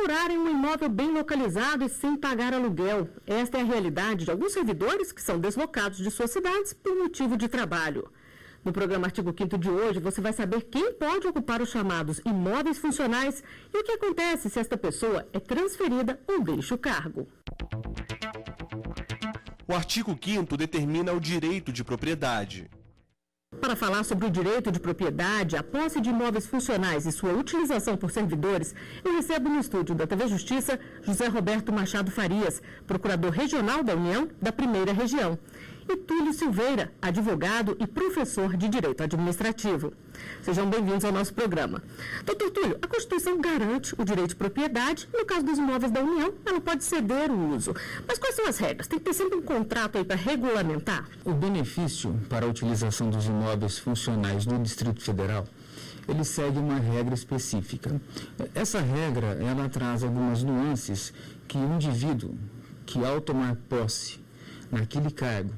morarem em um imóvel bem localizado e sem pagar aluguel. Esta é a realidade de alguns servidores que são deslocados de suas cidades por motivo de trabalho. No programa Artigo 5º de hoje, você vai saber quem pode ocupar os chamados imóveis funcionais e o que acontece se esta pessoa é transferida ou deixa o cargo. O artigo 5º determina o direito de propriedade. Para falar sobre o direito de propriedade, a posse de imóveis funcionais e sua utilização por servidores, eu recebo no estúdio da TV Justiça José Roberto Machado Farias, procurador regional da União da Primeira Região, e Túlio Silveira, advogado e professor de Direito Administrativo. Sejam bem-vindos ao nosso programa. Doutor Túlio, a Constituição garante o direito de propriedade. No caso dos imóveis da União, ela pode ceder o uso. Mas quais são as regras? Tem que ter sempre um contrato aí para regulamentar? O benefício para a utilização dos imóveis funcionais no Distrito Federal, ele segue uma regra específica. Essa regra, ela traz algumas nuances que o indivíduo que, ao tomar posse naquele cargo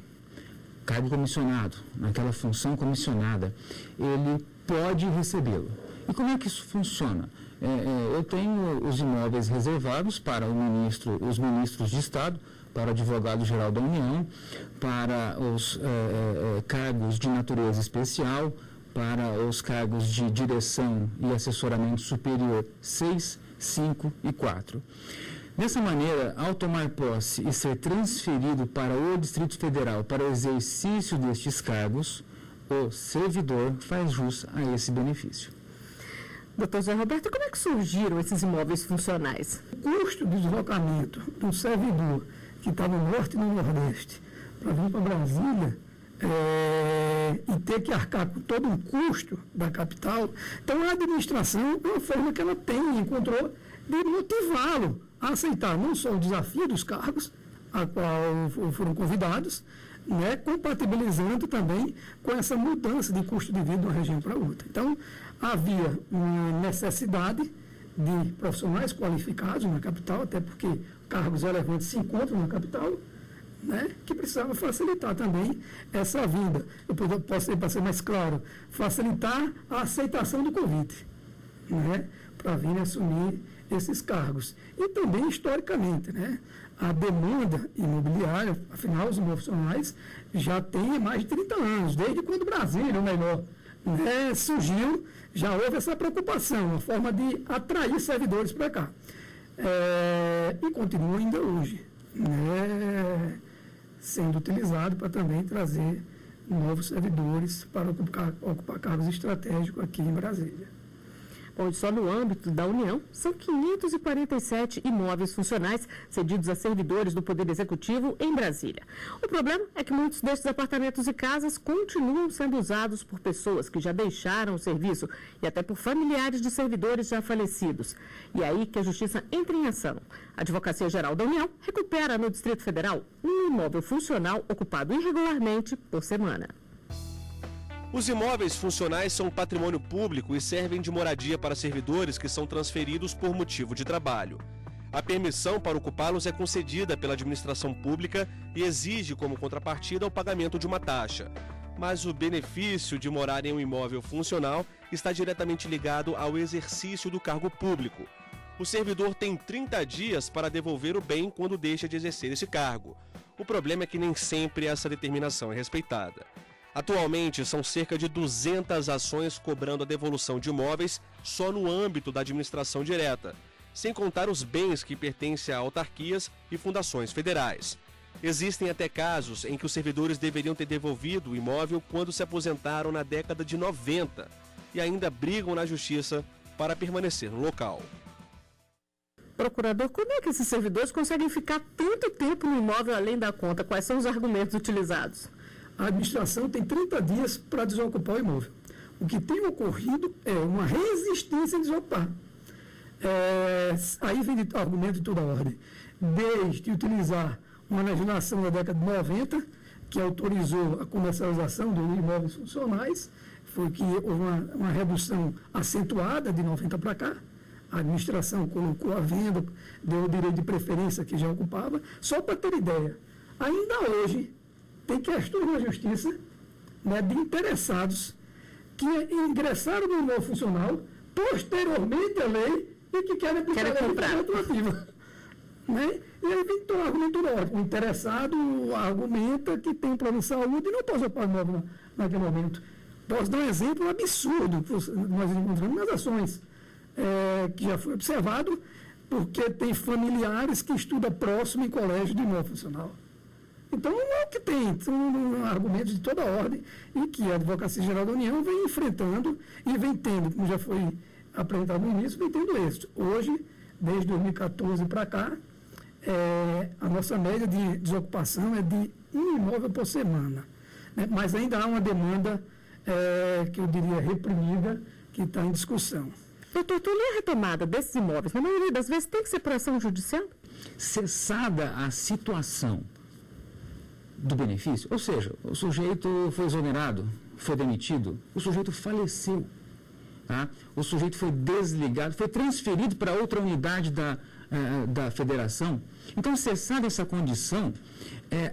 comissionado, naquela função comissionada, ele pode recebê-lo. E como é que isso funciona? Eu tenho os imóveis reservados para os ministros de Estado, para o advogado-geral da União, para os cargos de natureza especial, para os cargos de direção e assessoramento superior 6, 5 e 4. Dessa maneira, ao tomar posse e ser transferido para o Distrito Federal para o exercício destes cargos, o servidor faz jus a esse benefício. Doutor Zé Roberto, como é que surgiram esses imóveis funcionais? O custo do deslocamento de um servidor que está no Norte e no Nordeste para vir para Brasília e ter que arcar com todo um custo da capital, então a administração, é uma forma que ela encontrou de motivá-lo a aceitar não só o desafio dos cargos a qual foram convidados, né, compatibilizando também com essa mudança de custo de vida de uma região para outra. Então, havia uma necessidade de profissionais qualificados na capital, até porque cargos relevantes se encontram na capital, né, que precisava facilitar também essa vinda. Eu posso, para ser mais claro, facilitar a aceitação do convite, né, para vir assumir esses cargos. E também, historicamente, né, a demanda imobiliária, afinal, os profissionais já têm mais de 30 anos, desde quando Brasília, ou melhor, né, surgiu, já houve essa preocupação, uma forma de atrair servidores para cá. E continua ainda hoje, né, sendo utilizado para também trazer novos servidores para ocupar cargos estratégicos aqui em Brasília. Bom, só no âmbito da União, são 547 imóveis funcionais cedidos a servidores do Poder Executivo em Brasília. O problema é que muitos destes apartamentos e casas continuam sendo usados por pessoas que já deixaram o serviço e até por familiares de servidores já falecidos. E é aí que a Justiça entra em ação. A Advocacia Geral da União recupera no Distrito Federal um imóvel funcional ocupado irregularmente por semana. Os imóveis funcionais são patrimônio público e servem de moradia para servidores que são transferidos por motivo de trabalho. A permissão para ocupá-los é concedida pela administração pública e exige como contrapartida o pagamento de uma taxa. Mas o benefício de morar em um imóvel funcional está diretamente ligado ao exercício do cargo público. O servidor tem 30 dias para devolver o bem quando deixa de exercer esse cargo. O problema é que nem sempre essa determinação é respeitada. Atualmente, são cerca de 200 ações cobrando a devolução de imóveis só no âmbito da administração direta, sem contar os bens que pertencem a autarquias e fundações federais. Existem até casos em que os servidores deveriam ter devolvido o imóvel quando se aposentaram na década de 90 e ainda brigam na justiça para permanecer no local. Procurador, como é que esses servidores conseguem ficar tanto tempo no imóvel além da conta? Quais são os argumentos utilizados? A administração tem 30 dias para desocupar o imóvel. O que tem ocorrido é uma resistência a desocupar. Aí vem de argumento de toda ordem. Desde utilizar uma legislação da década de 90, que autorizou a comercialização de imóveis funcionais, foi que houve uma redução acentuada de 90 para cá. A administração colocou a venda, deu o direito de preferência que já ocupava. Só para ter ideia, ainda hoje tem questões na justiça, né, de interessados que ingressaram no imóvel funcional, posteriormente à lei, e que querem aplicar a retroativa. Né? E aí vem todo argumento lógico. O interessado argumenta que tem plano de saúde e não pode ocupar o imóvel naquele momento. Posso dar um exemplo absurdo que nós encontramos nas ações, que já foi observado, porque tem familiares que estudam próximo em colégio de imóvel funcional. Então, é o que tem, são argumentos de toda ordem e que a Advocacia Geral da União vem enfrentando e vem tendo, como já foi apresentado no início, vem tendo êxito. Hoje, desde 2014 para cá, a nossa média de desocupação é de um imóvel por semana. Né? Mas ainda há uma demanda, que eu diria reprimida, que está em discussão. Doutor, a retomada desses imóveis, na maioria das vezes, tem que ser por ação judicial? Cessada a situação do benefício, ou seja, o sujeito foi exonerado, foi demitido, o sujeito faleceu, tá? O sujeito foi desligado, foi transferido para outra unidade da federação. Então, cessada essa condição,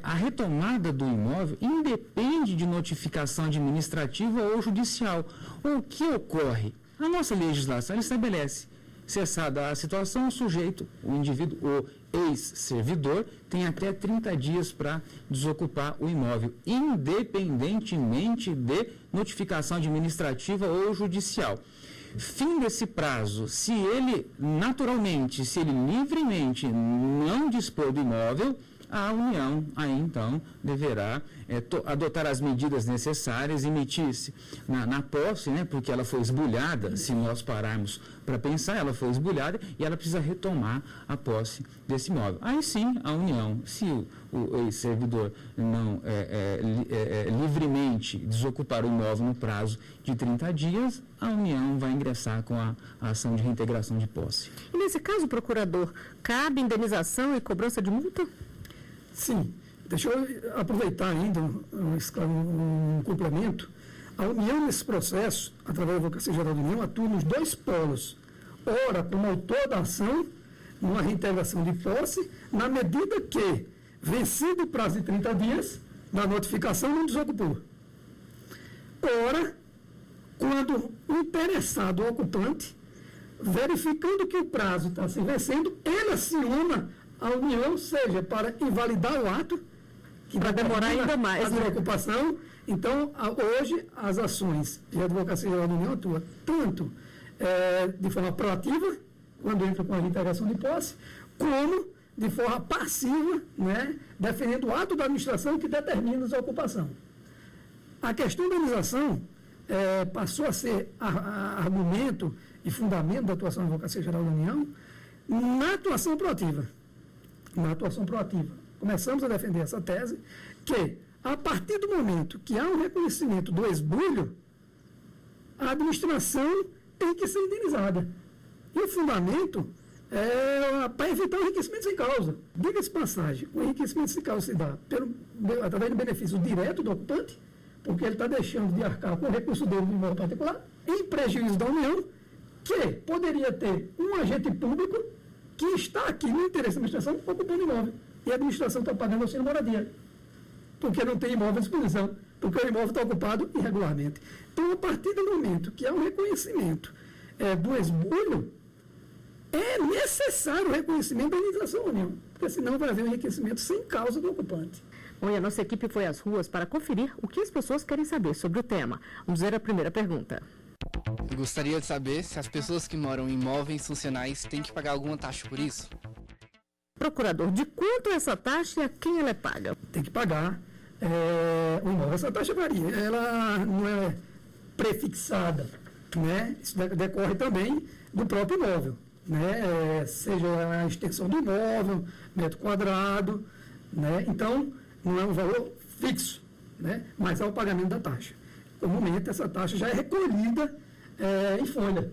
a retomada do imóvel independe de notificação administrativa ou judicial. O que ocorre? A nossa legislação estabelece, cessada a situação, o sujeito, o indivíduo, o ex-servidor, tem até 30 dias para desocupar o imóvel, independentemente de notificação administrativa ou judicial. Fim desse prazo, se ele naturalmente, se ele livremente não dispor do imóvel, a União aí então deverá adotar as medidas necessárias, emitir-se na posse, né, porque ela foi esbulhada, se nós pararmos para pensar, ela foi esbulhada e ela precisa retomar a posse desse imóvel. Aí sim, a União, se o ex-servidor não livremente desocupar o imóvel no prazo de 30 dias, a União vai ingressar com a ação de reintegração de posse. E nesse caso, procurador, cabe indenização e cobrança de multa? Sim. Deixa eu aproveitar ainda um complemento. A União, nesse processo, através da Advocacia Geral da União, atua nos dois polos. Ora, como autor da ação, numa reintegração de posse, na medida que, vencido o prazo de 30 dias, da notificação não desocupou. Ora, quando o interessado, o ocupante, verificando que o prazo está se vencendo, ele aciona a União, seja para invalidar o ato, que vai demorar ainda mais, a desocupação. Então, hoje, as ações de Advocacia Geral da União atuam tanto de forma proativa, quando entra com a reintegração de posse, como de forma passiva, né, defendendo o ato da administração que determina a desocupação. A questão da indenização passou a ser argumento e fundamento da atuação da Advocacia Geral da União na atuação proativa. Começamos a defender essa tese, que a partir do momento que há um reconhecimento do esbulho, a administração tem que ser indenizada. E o fundamento é para evitar o enriquecimento sem causa. Diga-se passagem, o enriquecimento sem causa se dá através do benefício direto do ocupante, porque ele está deixando de arcar com o recurso dele no imóvel particular, em prejuízo da União, que poderia ter um agente público que está aqui no interesse da administração ocupando imóvel. E a administração está pagando auxílio moradia, porque não tem imóvel à disposição, porque o imóvel está ocupado irregularmente. Então, a partir do momento que há um reconhecimento do esbulho, é necessário o reconhecimento da indenização da União, porque senão vai haver um enriquecimento sem causa do ocupante. Bom, e a nossa equipe foi às ruas para conferir o que as pessoas querem saber sobre o tema. Vamos ver a primeira pergunta. Eu gostaria de saber se as pessoas que moram em imóveis funcionais têm que pagar alguma taxa por isso. Procurador, de quanto é essa taxa e a quem ela é paga? Tem que pagar o imóvel. Essa taxa varia, ela não é prefixada, né? Isso decorre também do próprio imóvel, né? Seja a extensão do imóvel, metro quadrado, né? Então, não é um valor fixo, né? Mas é o pagamento da taxa. Comumente, essa taxa já é recolhida em folha.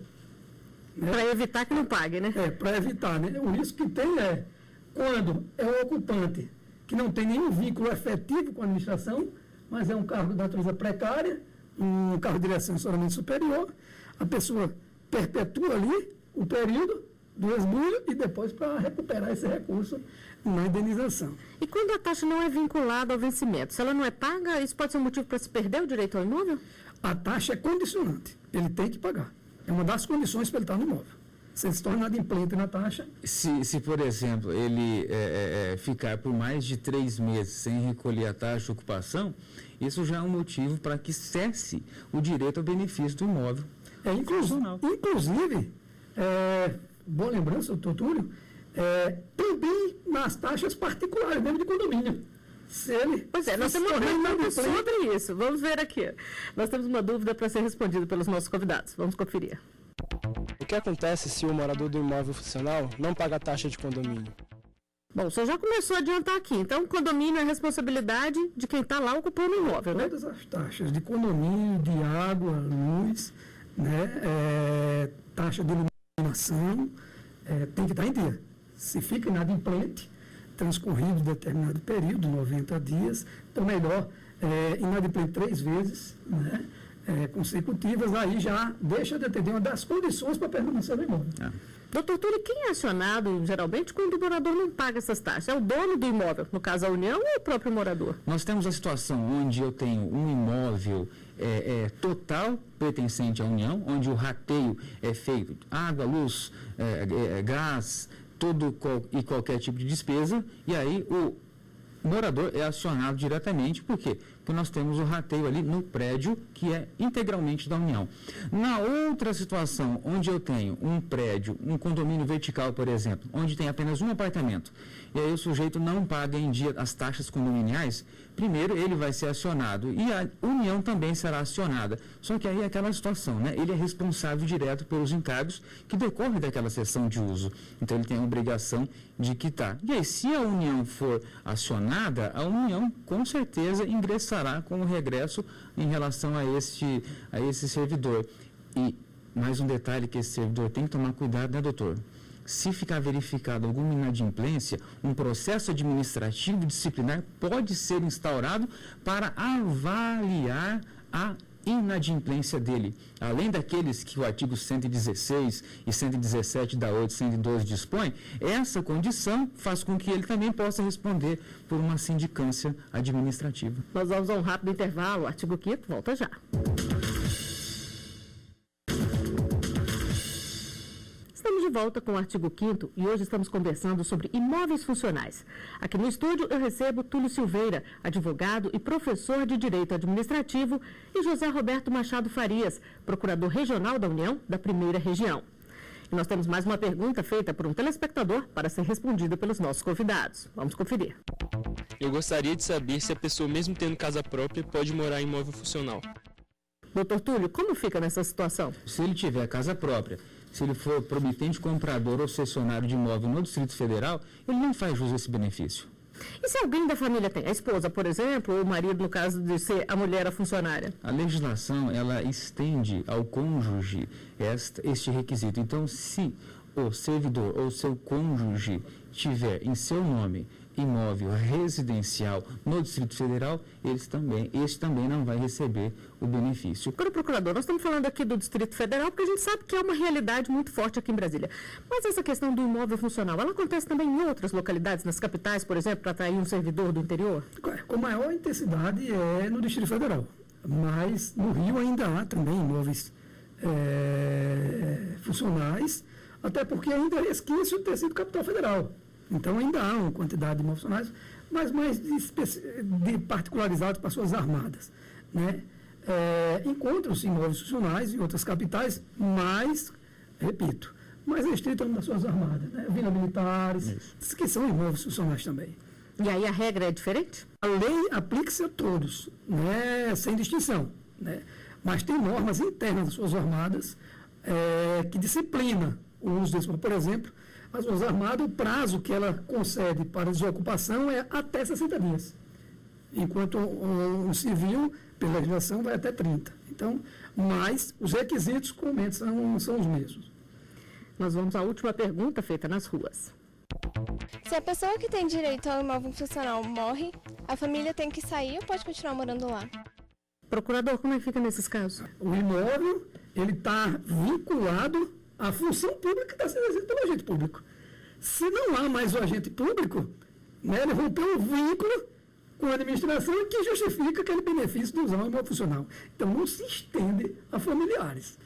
Né? Para evitar que não pague, né? Para evitar, né? O risco que tem quando é o ocupante que não tem nenhum vínculo efetivo com a administração, mas é um cargo de natureza precária, um cargo de direção somente superior, a pessoa perpetua ali o período do esbulho e depois para recuperar esse recurso na indenização. E quando a taxa não é vinculada ao vencimento, se ela não é paga, isso pode ser um motivo para se perder o direito ao imóvel? A taxa é condicionante, ele tem que pagar. É uma das condições para ele estar no imóvel. Se se torna inadimplente na taxa. Se por exemplo, ele ficar por mais de 3 meses sem recolher a taxa de ocupação, isso já é um motivo para que cesse o direito ao benefício do imóvel. Inclusive, boa lembrança, doutor Túlio, também nas taxas particulares, mesmo de condomínio. Pois é, nós temos uma pergunta sobre isso. Vamos ver aqui. Nós temos uma dúvida para ser respondida pelos nossos convidados. Vamos conferir. O que acontece se o morador do imóvel funcional não paga a taxa de condomínio? Bom, você já começou a adiantar aqui. Então, condomínio é responsabilidade de quem está lá ocupando o imóvel, né? Todas as taxas de condomínio, de água, luz, né, taxa de iluminação, tem que estar em dia. Se fica inadimplente, transcorrido determinado período, 90 dias, então melhor inadimplente 3 vezes, né, consecutivas, aí já deixa de atender uma das condições para permanecer no imóvel. Doutor Túlio, quem é acionado geralmente quando o morador não paga essas taxas? É o dono do imóvel, no caso a União, ou o próprio morador? Nós temos a situação onde eu tenho um imóvel total pertencente à União, onde o rateio é feito água, luz, gás, e qualquer tipo de despesa, e aí o morador é acionado diretamente, por quê? Porque nós temos o rateio ali no prédio que é integralmente da União. Na outra situação, onde eu tenho um prédio, um condomínio vertical, por exemplo, onde tem apenas um apartamento, e aí o sujeito não paga em dia as taxas condominiais, primeiro ele vai ser acionado e a União também será acionada. Só que aí é aquela situação, né? Ele é responsável direto pelos encargos que decorrem daquela cessão de uso. Então ele tem a obrigação de quitar. E aí, se a União for acionada, a União com certeza ingressará com o regresso em relação a esse servidor. E mais um detalhe que esse servidor tem que tomar cuidado, né, doutor? Se ficar verificado alguma inadimplência, um processo administrativo disciplinar pode ser instaurado para avaliar a inadimplência dele. Além daqueles que o artigo 116 e 117 da 812 dispõe, essa condição faz com que ele também possa responder por uma sindicância administrativa. Nós vamos a um rápido intervalo. Artigo 5º, volta já. Estamos de volta com o artigo 5º e hoje estamos conversando sobre imóveis funcionais. Aqui no estúdio eu recebo Túlio Silveira, advogado e professor de Direito Administrativo, e José Roberto Machado Farias, procurador regional da União da Primeira Região. E nós temos mais uma pergunta feita por um telespectador para ser respondida pelos nossos convidados. Vamos conferir. Eu gostaria de saber se a pessoa, mesmo tendo casa própria, pode morar em imóvel funcional. Doutor Túlio, como fica nessa situação? Se ele tiver casa própria, se ele for promitente comprador ou cessionário de imóvel no Distrito Federal, ele não faz jus a esse benefício. E se alguém da família tem? A esposa, por exemplo, ou o marido, no caso de ser a mulher a funcionária? A legislação, ela estende ao cônjuge este requisito. Então, se o servidor ou seu cônjuge tiver em seu nome imóvel residencial no Distrito Federal, este também não vai receber o benefício. Agora, procurador, nós estamos falando aqui do Distrito Federal porque a gente sabe que é uma realidade muito forte aqui em Brasília. Mas essa questão do imóvel funcional, ela acontece também em outras localidades, nas capitais, por exemplo, para atrair um servidor do interior? Com maior intensidade é no Distrito Federal, mas no Rio ainda há também imóveis funcionais, até porque ainda é resquício de ter sido capital federal. Então, ainda há uma quantidade de imóveis funcionais, mas mais de particularizados para suas armadas, né? Encontram-se imóveis funcionais em outras capitais, mas, repito, mais restritos das suas armadas, né? Vila militares, que são imóveis funcionais também. E aí a regra é diferente? A lei aplica-se a todos, né? Sem distinção, né? Mas tem normas internas das suas armadas que disciplinam o uso desse. Por exemplo, as Forças Armadas, o prazo que ela concede para desocupação é até 60 dias, enquanto o civil, pela legislação, vai até 30. Então, mas os requisitos, comumente, são os mesmos. Nós vamos à última pergunta feita nas ruas. Se a pessoa que tem direito ao imóvel funcional morre, a família tem que sair ou pode continuar morando lá? Procurador, como é que fica nesses casos? O imóvel, ele está vinculado à função pública que está sendo exercida pelo agente público. Se não há mais o agente público, né, ele rompeu um vínculo com a administração que justifica aquele benefício de usar o imóvel funcional. Então, não se estende a familiares.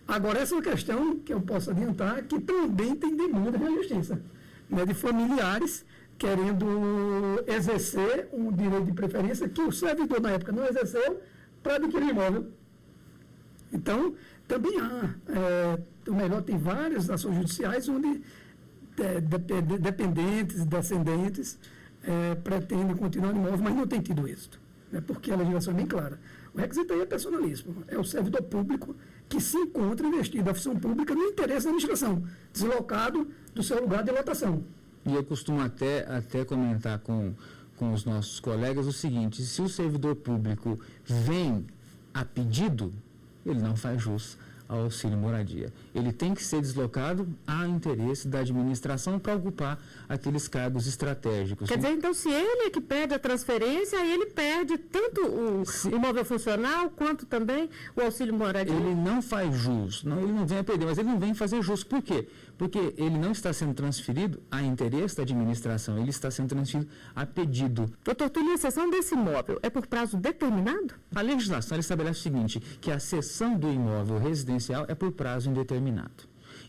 Agora, essa é uma questão que eu posso adiantar, que também tem demanda na justiça, né, de familiares querendo exercer um direito de preferência que o servidor, na época, não exerceu para adquirir imóvel. Então, também há, melhor, tem várias ações judiciais onde dependentes, descendentes, pretendem continuar no imóvel, mas não tem tido êxito, né, porque a legislação é bem clara. O requisito aí é personalismo, é o servidor público que se encontra investido da função pública no interesse da administração, deslocado do seu lugar de lotação. E eu costumo até comentar com os nossos colegas o seguinte: se o servidor público vem a pedido, ele não faz jus ao auxílio moradia. Ele tem que ser deslocado a interesse da administração para ocupar aqueles cargos estratégicos. Quer dizer, então, se ele é que pede a transferência, aí ele perde tanto o imóvel funcional, quanto também o auxílio moradia? Ele não faz jus, ele não vem a perder, mas ele não vem fazer jus. Por quê? Porque ele não está sendo transferido a interesse da administração, ele está sendo transferido a pedido. Doutor Túlio, a cessão desse imóvel é por prazo determinado? A legislação estabelece o seguinte, que a cessão do imóvel residencial é por prazo indeterminado.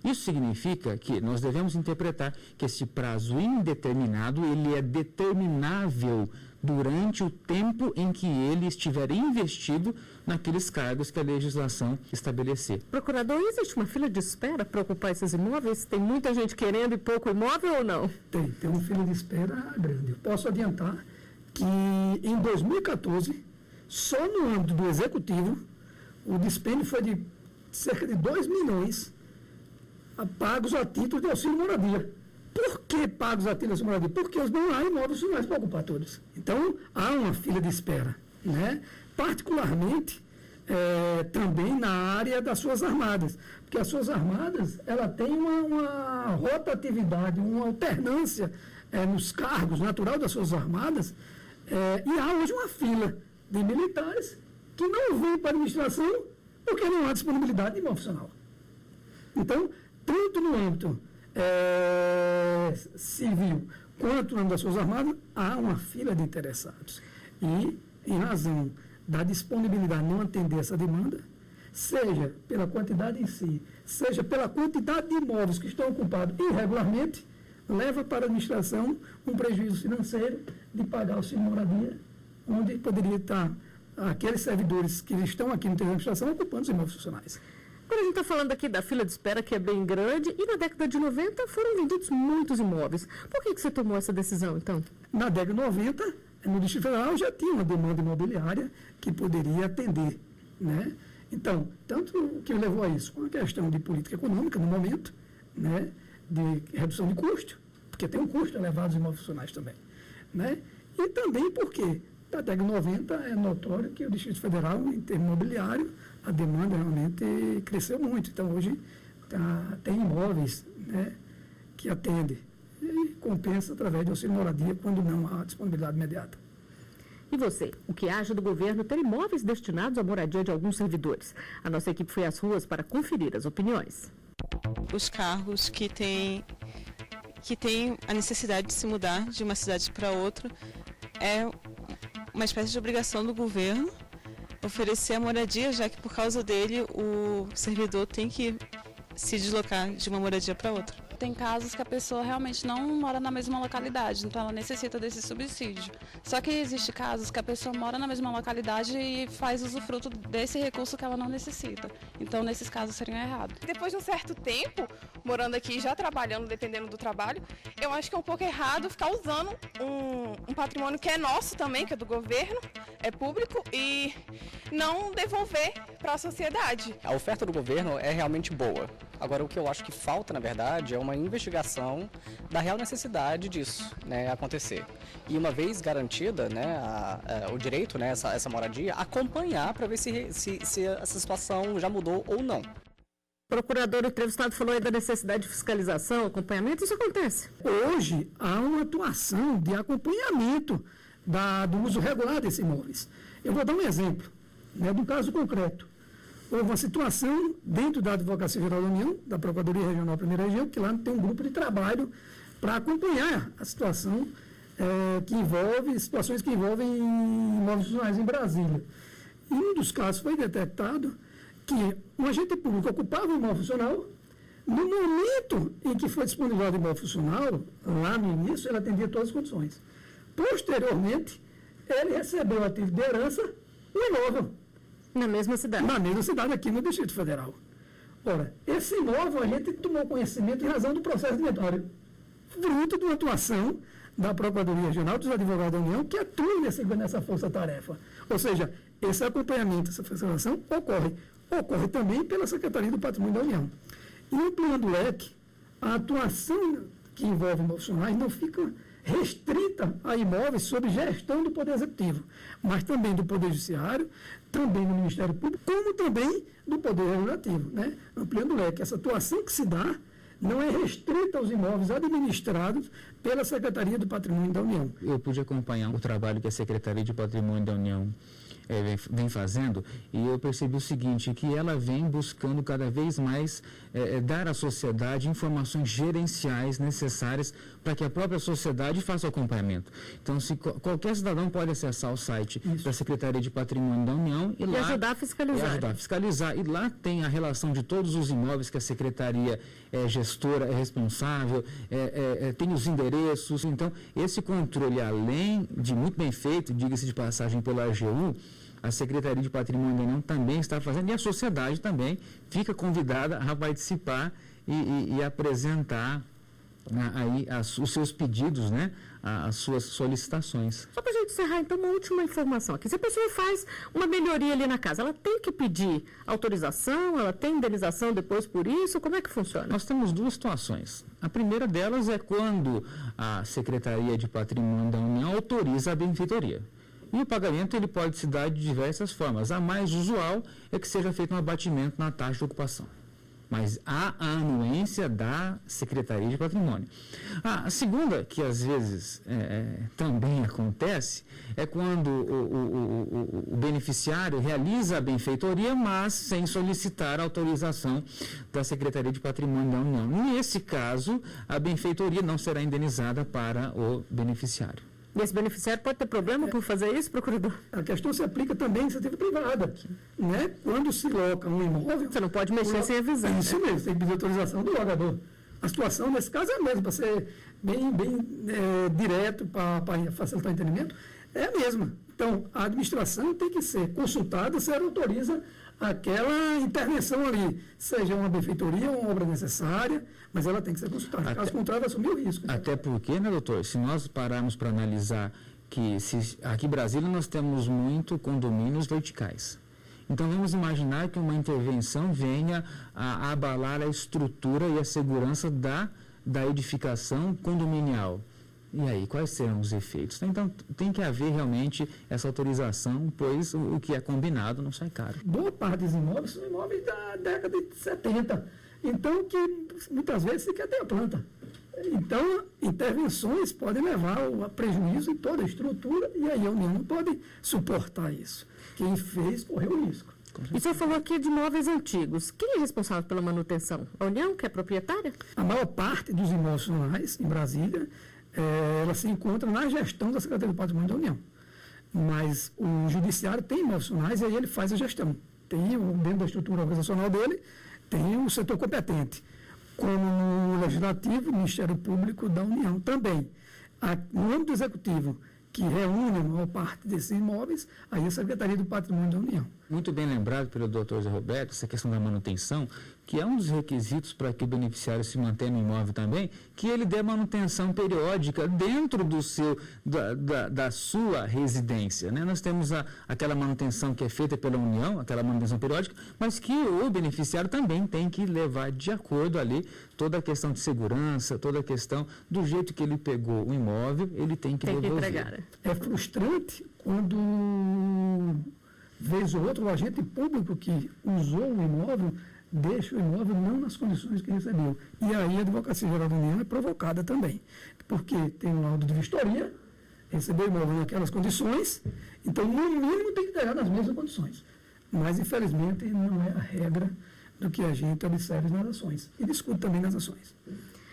Isso significa que nós devemos interpretar que esse prazo indeterminado ele é determinável durante o tempo em que ele estiver investido naqueles cargos que a legislação estabelecer. Procurador, existe uma fila de espera para ocupar esses imóveis? Tem muita gente querendo e pouco imóvel ou não? Tem uma fila de espera grande. Eu posso adiantar que em 2014, só no âmbito do Executivo, o dispêndio foi de cerca de 2 milhões pagos a título de auxílio moradia. Por que pagos a título de auxílio moradia? Porque não há imóveis funcionais para ocupar todos. Então, há uma fila de espera, né? Particularmente, também na área das Forças Armadas. Porque as Forças Armadas, ela tem uma rotatividade, uma alternância nos cargos natural das Forças Armadas, e há hoje uma fila de militares que não vêm para a administração porque não há disponibilidade de imóvel funcional. Então, tanto no âmbito civil quanto no âmbito das Forças Armadas, há uma fila de interessados. E, em razão da disponibilidade de não atender essa demanda, seja pela quantidade em si, seja pela quantidade de imóveis que estão ocupados irregularmente, leva para a administração um prejuízo financeiro de pagar o auxílio moradia, onde poderia estar aqueles servidores que estão aqui no terreno da administração ocupando os imóveis funcionais. Quando a gente está falando aqui da fila de espera, que é bem grande, e na década de 90 foram vendidos muitos imóveis. Por que você tomou essa decisão, então? Na década de 90, no Distrito Federal já tinha uma demanda imobiliária que poderia atender, né? Então, tanto o que levou a isso, uma questão de política econômica no momento, né? De redução de custo, porque tem um custo elevado dos imóveis funcionais também, né? E também porque na década de 90 é notório que o Distrito Federal, em termos imobiliário, a demanda realmente cresceu muito. Então, hoje tem imóveis, né, que atendem e compensa através de auxílio moradia quando não há disponibilidade imediata. E você, o que acha do governo ter imóveis destinados à moradia de alguns servidores? A nossa equipe foi às ruas para conferir as opiniões. Os cargos que têm a necessidade de se mudar de uma cidade para outra é uma espécie de obrigação do governo oferecer a moradia, já que por causa dele o servidor tem que se deslocar de uma moradia para outra. Tem casos que a pessoa realmente não mora na mesma localidade, então ela necessita desse subsídio. Só que existe casos que a pessoa mora na mesma localidade e faz usufruto desse recurso que ela não necessita. Então, nesses casos, seriam errados. Depois de um certo tempo, morando aqui, já trabalhando, dependendo do trabalho, eu acho que é um pouco errado ficar usando um patrimônio que é nosso também, que é do governo, é público, e não devolver para a sociedade. A oferta do governo é realmente boa. Agora, o que eu acho que falta, na verdade, é uma investigação da real necessidade disso, né, acontecer. E uma vez garantida, né, o direito, né, essa moradia, acompanhar para ver se essa situação já mudou ou não. Procurador, o entrevistado falou aí da necessidade de fiscalização, acompanhamento, isso acontece? Hoje há uma atuação de acompanhamento do uso regular desses imóveis. Eu vou dar um exemplo, né, de um caso concreto. Houve uma situação dentro da Advocacia Geral da União, da Procuradoria Regional 1ª Região, que lá tem um grupo de trabalho para acompanhar a situação situações que envolvem imóveis funcionais em Brasília. E um dos casos foi detectado que um agente público ocupava um imóvel funcional, no momento em que foi disponibilizado o imóvel funcional, lá no início, ele atendia todas as condições. Posteriormente, ele recebeu a título de herança o imóvel. Na mesma cidade? Na mesma cidade, aqui no Distrito Federal. Ora, esse imóvel a gente tomou conhecimento em razão do processo de inventário, fruto de uma atuação da Procuradoria Regional dos Advogados da União, que atua nessa força-tarefa. Ou seja, esse acompanhamento, essa fiscalização ocorre também pela Secretaria do Patrimônio da União. E ampliando o leque, a atuação que envolve imóveis funcionais não fica restrita a imóveis sob gestão do Poder Executivo, mas também do Poder Judiciário, também do Ministério Público, como também do Poder Legislativo, né? Ampliando o leque. Essa atuação que se dá não é restrita aos imóveis administrados pela Secretaria do Patrimônio da União. Eu pude acompanhar o trabalho que a Secretaria de Patrimônio da União vem fazendo, e eu percebi o seguinte, que ela vem buscando cada vez mais dar à sociedade informações gerenciais necessárias para que a própria sociedade faça o acompanhamento. Então, se qualquer cidadão pode acessar o site da Secretaria de Patrimônio da União e lá ajudar a fiscalizar. E lá tem a relação de todos os imóveis que a Secretaria é gestora, é responsável, tem os endereços. Então, esse controle, além de muito bem feito, diga-se de passagem pela AGU, a Secretaria de Patrimônio da União também está fazendo, e a sociedade também fica convidada a participar e apresentar aí os seus pedidos, né, as suas solicitações. Só para a gente encerrar, então, uma última informação aqui. Se a pessoa faz uma melhoria ali na casa, ela tem que pedir autorização, ela tem indenização depois por isso? Como é que funciona? Nós temos duas situações. A primeira delas é quando a Secretaria de Patrimônio da União autoriza a benfeitoria. E o pagamento ele pode se dar de diversas formas. A mais usual é que seja feito um abatimento na taxa de ocupação. Mas há a anuência da Secretaria de Patrimônio. A segunda, que às vezes também acontece, é quando o beneficiário realiza a benfeitoria, mas sem solicitar a autorização da Secretaria de Patrimônio da União. Nesse caso, a benfeitoria não será indenizada para o beneficiário. E esse beneficiário pode ter problema por fazer isso, procurador? A questão se aplica também em iniciativa privada, né? Quando se loca um imóvel... Você não pode mexer sem avisar. Isso mesmo, tem que pedir autorização do logador. A situação, nesse caso, é a mesma, para ser bem direto, para facilitar o entendimento, é a mesma. Então, a administração tem que ser consultada se ela autoriza aquela intervenção ali, seja uma benfeitoria ou uma obra necessária, mas ela tem que ser consultada. Caso contrário, vai assumir o risco. Até porque, né, doutor, se nós pararmos para analisar que aqui em Brasília nós temos muito condomínios verticais. Então, vamos imaginar que uma intervenção venha a abalar a estrutura e a segurança da edificação condominial. E aí, quais serão os efeitos? Então, tem que haver realmente essa autorização, pois o que é combinado não sai caro. Boa parte dos imóveis são imóveis da década de 70. Então, que muitas vezes se quer ter a planta. Então, intervenções podem levar a prejuízo em toda a estrutura e aí a União não pode suportar isso. Quem fez correu o risco. E o senhor falou aqui de imóveis antigos. Quem é responsável pela manutenção? A União, que é proprietária? A maior parte dos imóveis funcionais em Brasília, ela se encontra na gestão da Secretaria do Patrimônio da União. Mas o Judiciário tem imóveis funcionais e aí ele faz a gestão. Dentro da estrutura organizacional dele, tem o setor competente. Como no Legislativo, o Ministério Público da União também. No âmbito executivo, que reúne a maior parte desses imóveis, aí a Secretaria do Patrimônio da União. Muito bem lembrado pelo Dr. Zé Roberto, essa questão da manutenção, que é um dos requisitos para que o beneficiário se mantenha no imóvel também, que ele dê manutenção periódica dentro da sua residência, né? Nós temos aquela manutenção que é feita pela União, aquela manutenção periódica, mas que o beneficiário também tem que levar de acordo ali toda a questão de segurança, toda a questão do jeito que ele pegou o imóvel, ele tem que devolver. Entregar. É frustrante quando, vez ou outra, o agente público que usou o imóvel deixa o imóvel não nas condições que recebeu. E aí a Advocacia Geral da União é provocada também. Porque tem um laudo de vistoria, recebeu o imóvel naquelas condições, então, no mínimo, tem que entregar nas mesmas condições. Mas, infelizmente, não é a regra do que a gente observa nas ações. E discute também nas ações.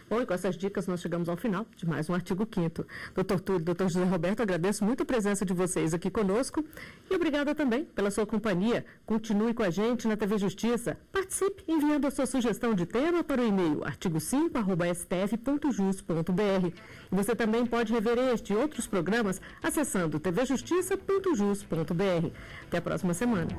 Bom, e com essas dicas nós chegamos ao final de mais um Artigo 5º. Doutor Túlio, doutor José Roberto, agradeço muito a presença de vocês aqui conosco e obrigada também pela sua companhia. Continue com a gente na TV Justiça. Participe enviando a sua sugestão de tema para o e-mail artigo5@stf.jus.br. E você também pode rever este e outros programas acessando tvjustiça.jus.br. Até a próxima semana.